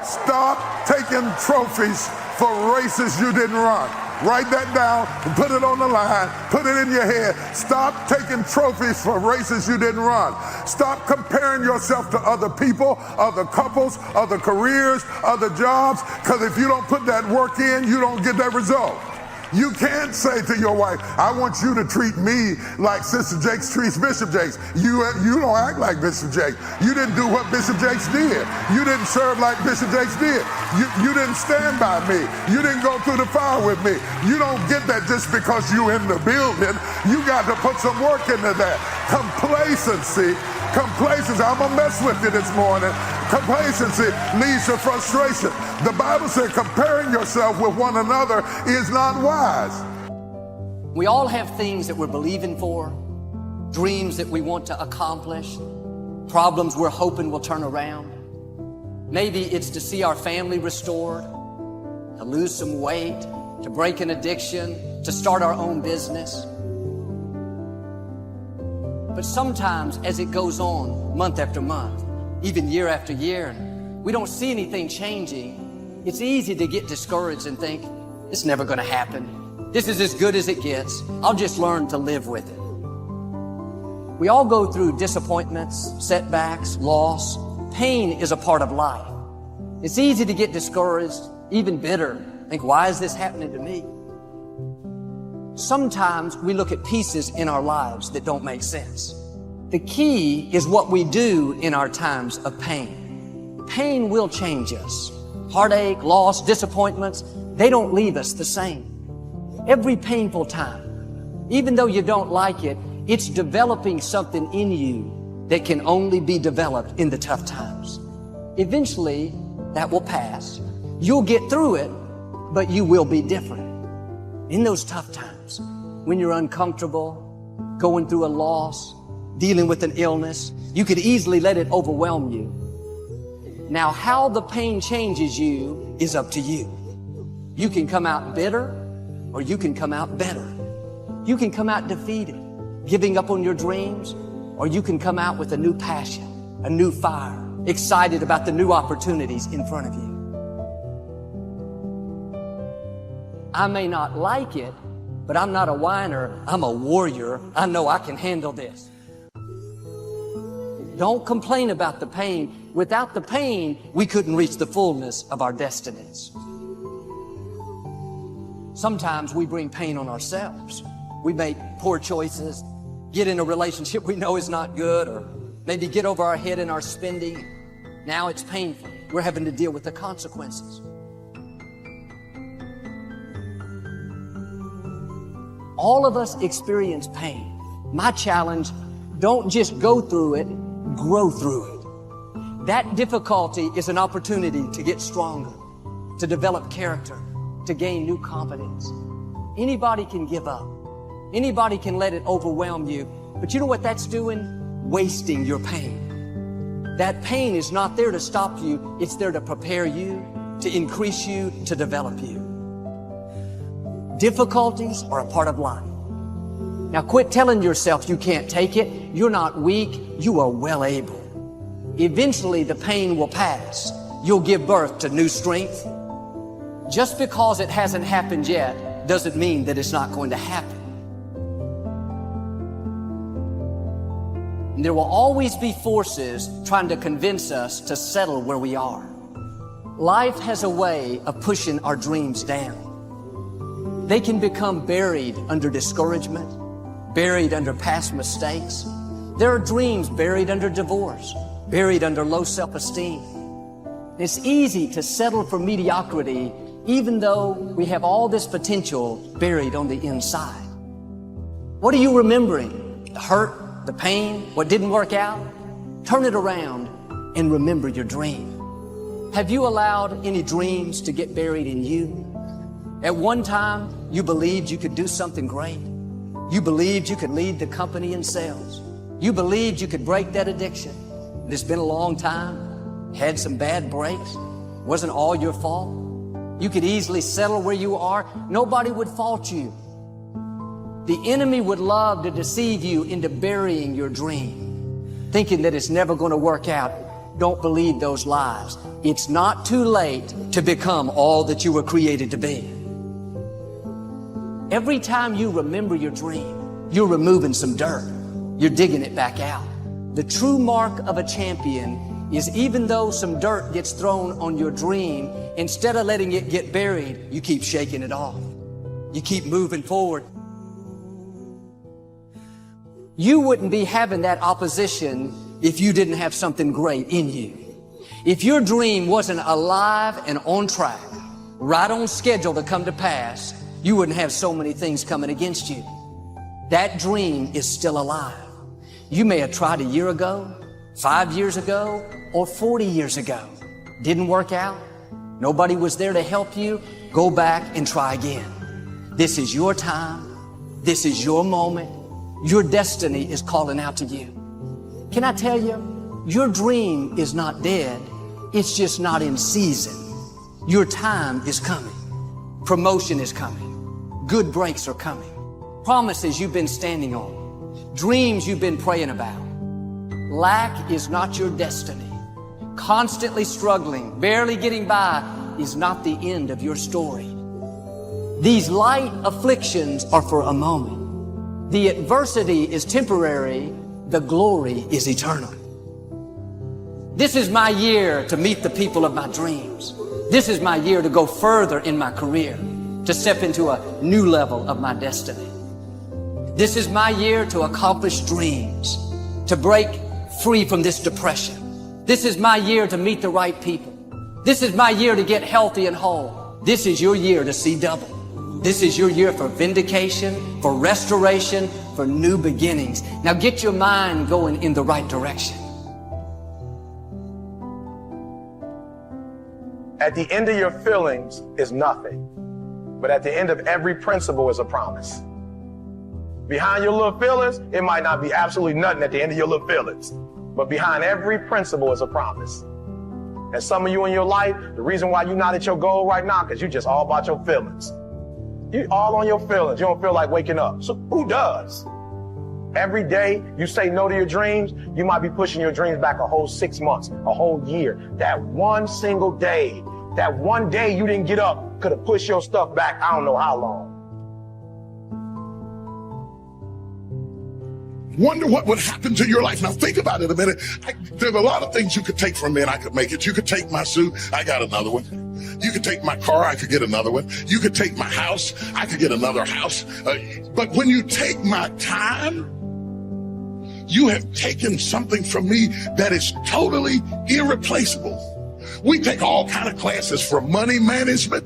Stop taking trophies for races you didn't run. Write that down and put it on the line. Put it in your head. Stop taking trophies for races you didn't run. Stop comparing yourself to other people, other couples, other careers, other jobs, because if you don't put that work in, you don't get that result. You can't say to your wife, I want you to treat me like Sister Jakes treats Bishop Jakes. You don't act like Bishop Jakes. You didn't do what Bishop Jakes did. You didn't serve like Bishop Jakes did. You didn't stand by me. You didn't go through the fire with me. You don't get that just because you in the building. You got to put some work into that. Complacency, I'm gonna mess with you this morning. Complacency leads to frustration. The Bible said comparing yourself with one another is not wise. We all have things that we're believing for, dreams that we want to accomplish, problems we're hoping will turn around. Maybe it's to see our family restored, to lose some weight, to break an addiction, to start our own business. But sometimes as it goes on month after month, even year after year, and we don't see anything changing, it's easy to get discouraged and think, it's never going to happen. This is as good as it gets. I'll just learn to live with it. We all go through disappointments, setbacks, loss. Pain is a part of life. It's easy to get discouraged, even bitter. Think, why is this happening to me? Sometimes we look at pieces in our lives that don't make sense. The key is what we do in our times of pain. Pain will change us. Heartache, loss, disappointments, they don't leave us the same. Every painful time, even though you don't like it, it's developing something in you that can only be developed in the tough times. Eventually, that will pass. You'll get through it, but you will be different. In those tough times, when you're uncomfortable, going through a loss, dealing with an illness, you could easily let it overwhelm you. Now, how the pain changes you is up to you. You can come out bitter, or you can come out better. You can come out defeated, giving up on your dreams, or you can come out with a new passion, a new fire, excited about the new opportunities in front of you. I may not like it, but I'm not a whiner. I'm a warrior. I know I can handle this. Don't complain about the pain. Without the pain, we couldn't reach the fullness of our destinies. Sometimes we bring pain on ourselves. We make poor choices, get in a relationship we know is not good, or maybe get over our head in our spending. Now it's painful. We're having to deal with the consequences. All of us experience pain. My challenge, don't just go through it, grow through it. That difficulty is an opportunity to get stronger, to develop character, to gain new confidence. Anybody can give up. Anybody can let it overwhelm you. But you know what that's doing? Wasting your pain. That pain is not there to stop you. It's there to prepare you, to increase you, to develop you. Difficulties are a part of life. Now quit telling yourself you can't take it. You're not weak. You are well able. Eventually the pain will pass. You'll give birth to new strength. Just because it hasn't happened yet doesn't mean that it's not going to happen. And there will always be forces trying to convince us to settle where we are. Life has a way of pushing our dreams down. They can become buried under discouragement, buried under past mistakes. There are dreams buried under divorce, buried under low self-esteem. It's easy to settle for mediocrity even though we have all this potential buried on the inside. What are you remembering? The hurt, the pain, what didn't work out? Turn it around and remember your dream. Have you allowed any dreams to get buried in you? At one time, you believed you could do something great. You believed you could lead the company in sales. You believed you could break that addiction. It's been a long time, had some bad breaks, wasn't all your fault. You could easily settle where you are. Nobody would fault you. The enemy would love to deceive you into burying your dream, thinking that it's never going to work out. don't believe those lies. It's not too late to become all that you were created to be. Every time you remember your dream, you're removing some dirt. You're digging it back out. The true mark of a champion is even though some dirt gets thrown on your dream, instead of letting it get buried, you keep shaking it off. You keep moving forward. You wouldn't be having that opposition if you didn't have something great in you. If your dream wasn't alive and on track, right on schedule to come to pass, you wouldn't have so many things coming against you. That dream is still alive. You may have tried a year ago, 5 years ago, or 40 years ago. Didn't work out. Nobody was there to help you. Go back and try again. This is your time. This is your moment. Your destiny is calling out to you. Can I tell you, your dream is not dead. It's just not in season. Your time is coming. Promotion is coming. Good breaks are coming. Promises you've been standing on. Dreams you've been praying about. Lack is not your destiny. Constantly struggling, barely getting by is not the end of your story. These light afflictions are for a moment. The adversity is temporary. The glory is eternal. This is my year to meet the people of my dreams. This is my year to go further in my career, to step into a new level of my destiny. This is my year to accomplish dreams, to break free from this depression. This is my year to meet the right people. This is my year to get healthy and whole. This is your year to see double. This is your year for vindication, for restoration, for new beginnings. Now get your mind going in the right direction. At the end of your feelings is nothing, but at the end of every principle is a promise. Behind your little feelings, it might not be absolutely nothing at the end of your little feelings, but behind every principle is a promise. And some of you in your life, the reason why you're not at your goal right now, because you're just all about your feelings. You all on your feelings. You don't feel like waking up. So who does? Every day you say no to your dreams, you might be pushing your dreams back a whole 6 months, a whole year. That one single day, that one day you didn't get up could have pushed your stuff back I don't know how long. Wonder what would happen to your life. Now think about it a minute. There's a lot of things you could take from me and I could make it. You could take my suit, I got another one. You could take my car, I could get another one. You could take my house, I could get another house. But when you take my time, you have taken something from me that is totally irreplaceable. We take all kind of classes for money management.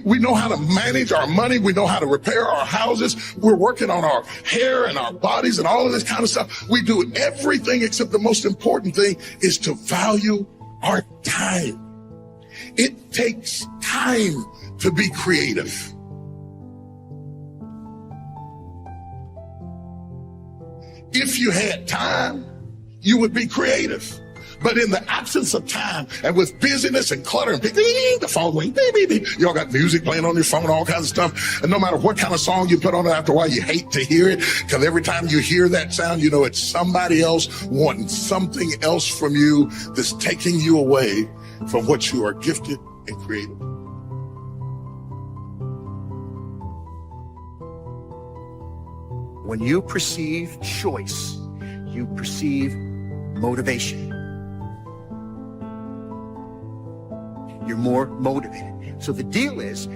We know how to manage our money. We know how to repair our houses. We're working on our hair and our bodies and all of this kind of stuff. We do everything except the most important thing is to value our time. It takes time to be creative. If you had time, you would be creative. But in the absence of time and with busyness and clutter and the phone ring, y'all got music playing on your phone, all kinds of stuff. And no matter what kind of song you put on it after a while, you hate to hear it because every time you hear that sound, you know it's somebody else wanting something else from you that's taking you away from what you are gifted and created. When you perceive choice, you perceive motivation. You're more motivated. So the deal is,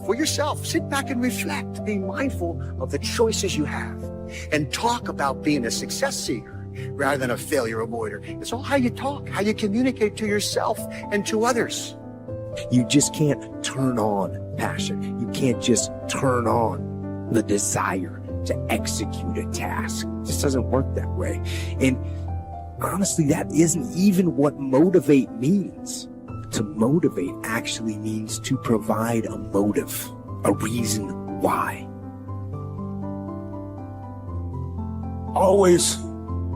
for yourself, sit back and reflect, be mindful of the choices you have, and talk about being a success seeker rather than a failure avoider. It's all how you talk, how you communicate to yourself and to others. You just can't turn on passion. You can't just turn on the desire to execute a task. It just doesn't work that way. And honestly, that isn't even what motivate means. To motivate actually means to provide a motive, a reason why. Always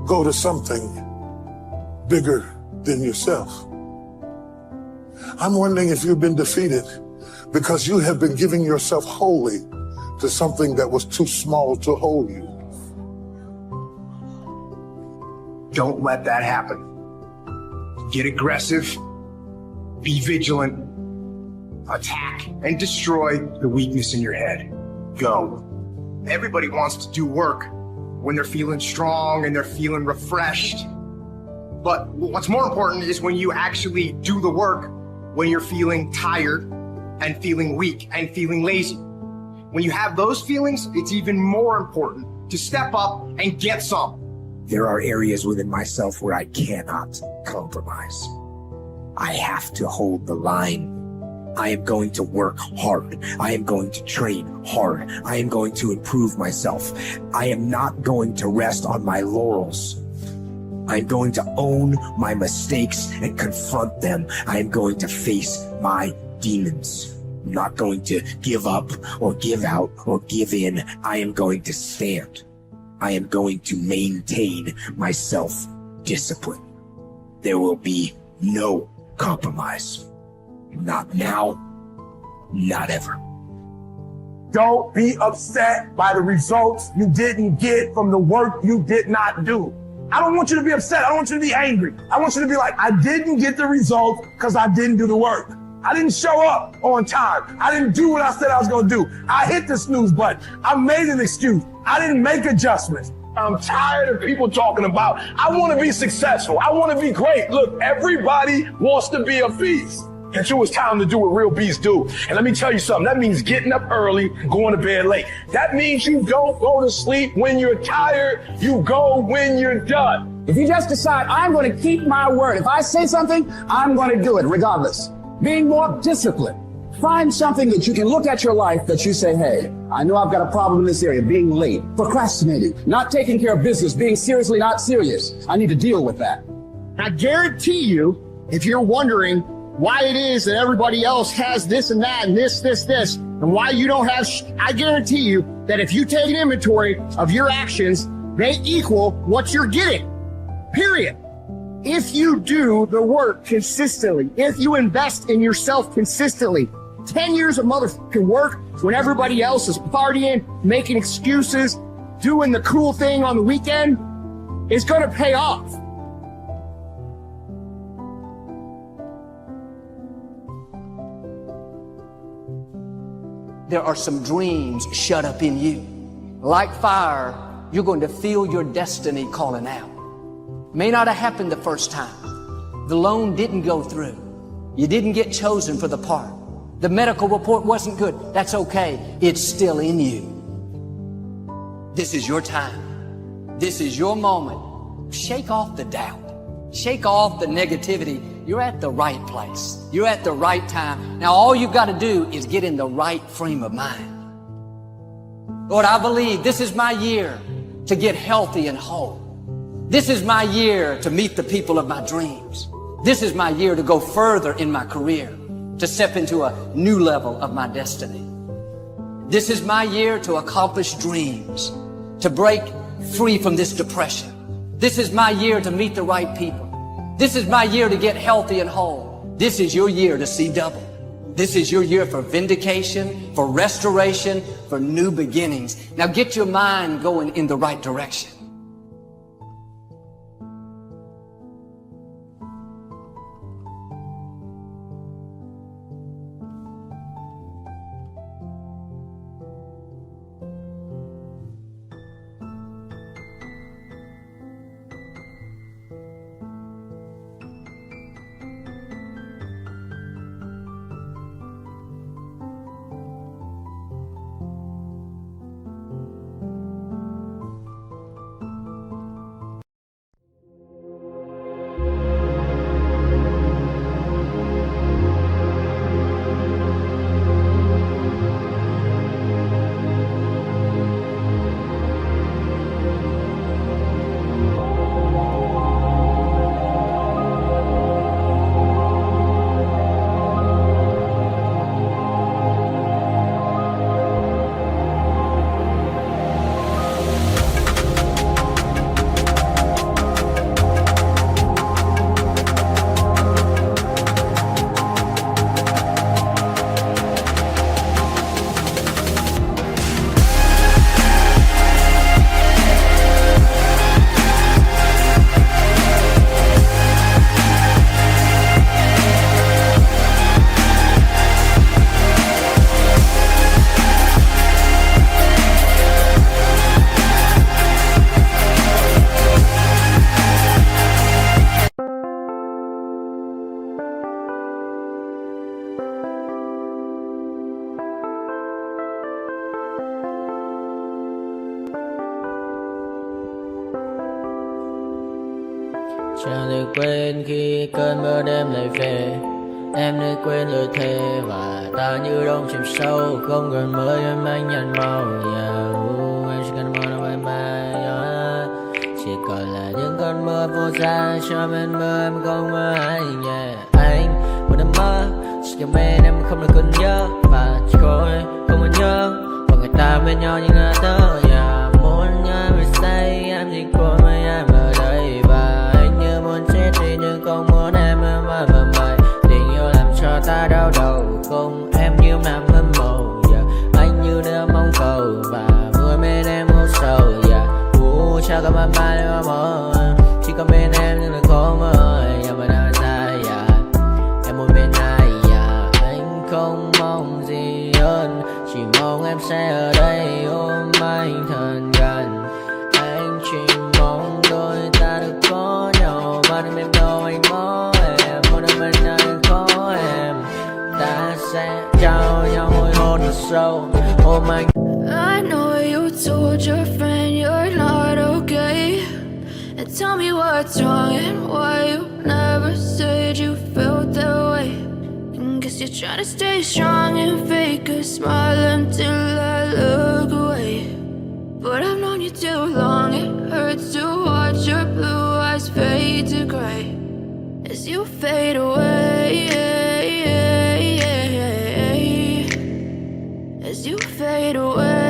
go to something bigger than yourself. I'm wondering if you've been defeated because you have been giving yourself wholly to something that was too small to hold you. Don't let that happen. Get aggressive, be vigilant, attack, and destroy the weakness in your head. Go. Everybody wants to do work when they're feeling strong and they're feeling refreshed. But what's more important is when you actually do the work when you're feeling tired and feeling weak and feeling lazy. When you have those feelings, it's even more important to step up and get some. There are areas within myself where I cannot compromise. I have to hold the line. I am going to work hard. I am going to train hard. I am going to improve myself. I am not going to rest on my laurels. I'm going to own my mistakes and confront them. I am going to face my demons. I'm not going to give up or give out or give in. I am going to stand. I am going to maintain my self-discipline. There will be no compromise. Not now, not ever. Don't be upset by the results you didn't get from the work you did not do. I don't want you to be upset. I don't want you to be angry. I want you to be like, I didn't get the results because I didn't do the work. I didn't show up on time. I didn't do what I said I was going to do. I hit the snooze button. I made an excuse. I didn't make adjustments. I'm tired of people talking about, I want to be successful. I want to be great. Look, everybody wants to be a beast. Until it's time to do what real beasts do. And let me tell you something, that means getting up early, going to bed late. That means you don't go to sleep when you're tired, you go when you're done. If you just decide, I'm going to keep my word. If I say something, I'm going to do it regardless. Being more disciplined. Find something that you can look at your life that you say, hey, I know I've got a problem in this area, being late, procrastinating, not taking care of business, being seriously not serious. I need to deal with that. I guarantee you, if you're wondering why it is that everybody else has this and that and this, and why you don't have, I guarantee you that if you take an inventory of your actions, they equal what you're getting. Period. If you do the work consistently, if you invest in yourself consistently, 10 years of motherfucking work when everybody else is partying, making excuses, doing the cool thing on the weekend, is going to pay off. There are some dreams shut up in you. Like fire, you're going to feel your destiny calling out. May not have happened the first time. The loan didn't go through. You didn't get chosen for the part. The medical report wasn't good. That's okay. It's still in you. This is your time. This is your moment. Shake off the doubt. Shake off the negativity. You're at the right place. You're at the right time. Now all you've got to do is get in the right frame of mind. Lord, I believe this is my year to get healthy and whole. This is my year to meet the people of my dreams. This is my year to go further in my career, to step into a new level of my destiny. This is my year to accomplish dreams, to break free from this depression. This is my year to meet the right people. This is my year to get healthy and whole. This is your year to see double. This is your year for vindication, for restoration, for new beginnings. Now get your mind going in the right direction. quên khi cơn mưa đêm lại về. Em đã quên lời thề và ta như đông chìm sâu, không còn mới em anh nhận màu. Em chỉ cần mơ đâu em chỉ còn là những cơn mưa vô giá cho bên mơ em không mơ anh. Anh một đêm mơ chỉ cần bên em không được cơn nhớ và chỉ có em không muốn nhớ và người ta bên nhau như ngã tớ. Muốn nhớ về say em chỉ có mấy em ở đây và anh như muốn chết đi nhưng không muốn em mơ mày. Tình yêu làm cho ta đau đầu không em như nằm mơ màu. Anh như đeo mong cầu và vừa bên em ngủ sầu. Chào các bạn mai em mơ chỉ có bên em nhưng là có mơ mà đang dài. Em muốn bên ai anh không mong gì hơn, chỉ mong em sẽ ở đây ôm anh thật gần. Anh chỉ mong đôi ta được có nhau mà đừng em đâu anh có em. Một đêm bên anh có em ta sẽ trao nhau môi hôn thật sâu ôm anh. I know you told your friend you're not okay, and tell me what's wrong and why you never said you felt that way. And guess you're trying to stay strong and fake a smile until I look away. But I've known you too long, it hurts to watch your blue eyes fade to gray as you fade away. As you fade away.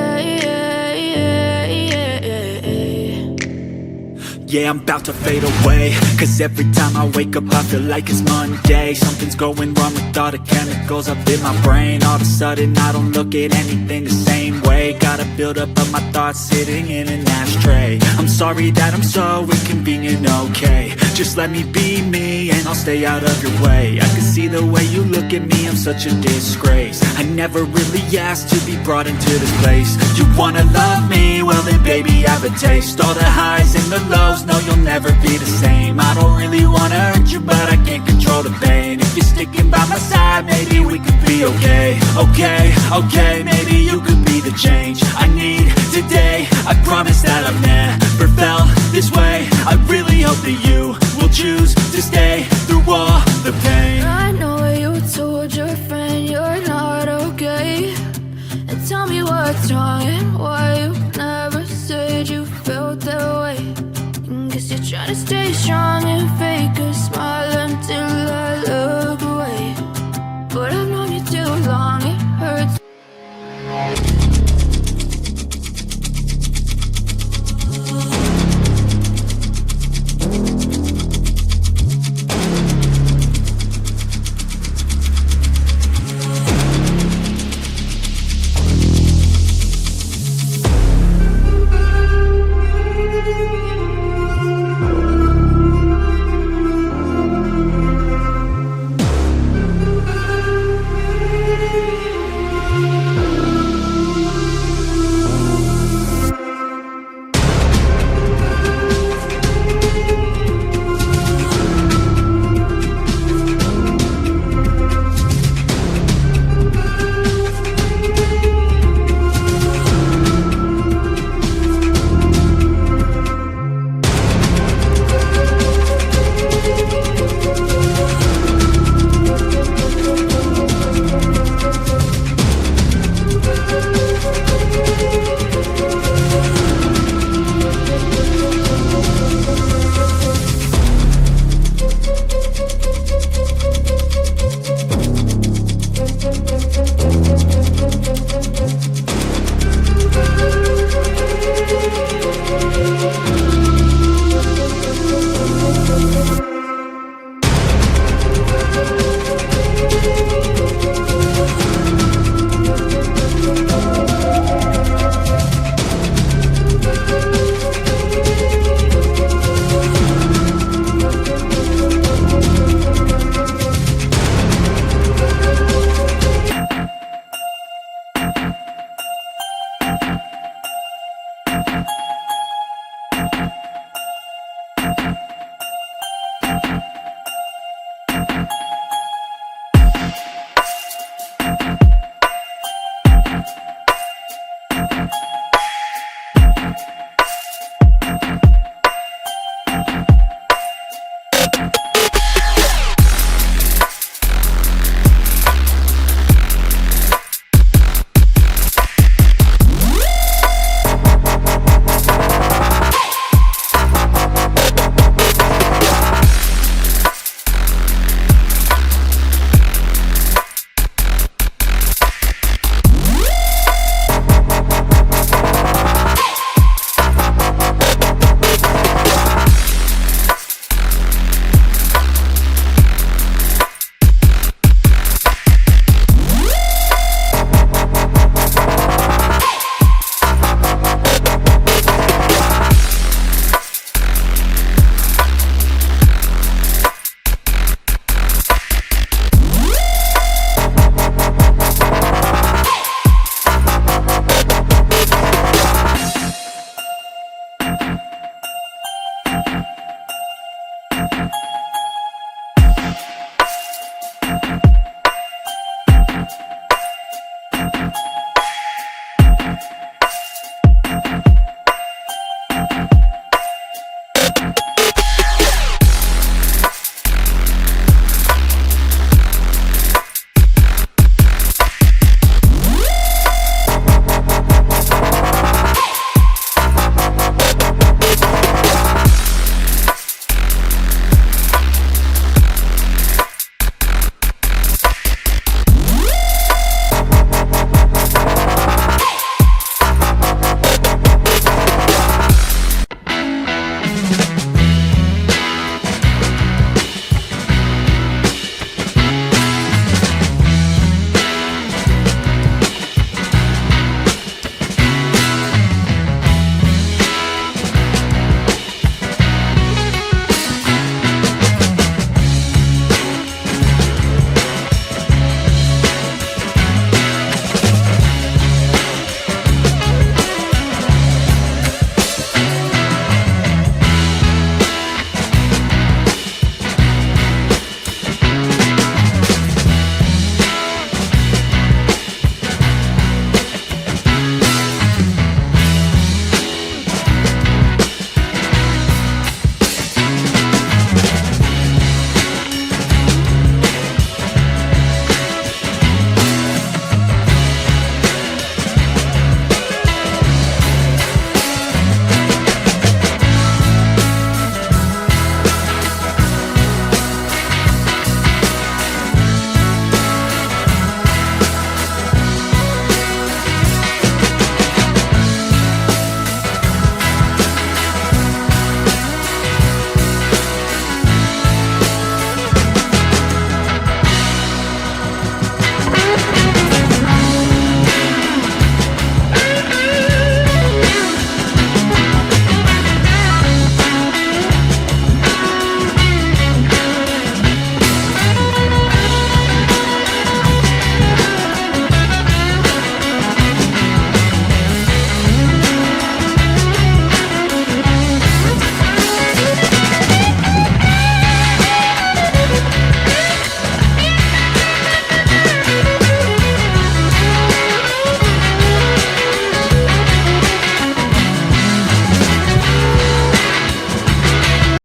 Yeah, I'm about to fade away, cause every time I wake up I feel like it's Monday. Something's going wrong with all the chemicals up in my brain. All of a sudden I don't look at anything the same way. Got a build up of my thoughts sitting in an ashtray. I'm sorry that I'm so inconvenient, okay. Just let me be me and I'll stay out of your way. I can see the way you look at me, I'm such a disgrace. I never really asked to be brought into this place. You wanna love me? Well then baby I have a taste. All the highs and the lows, no you'll never be the same. I don't really wanna hurt you but I can't control the pain. If you're sticking by my side maybe we could be okay. Okay, maybe you could be the change I need today. I promise that I've never felt this way. I really hope that you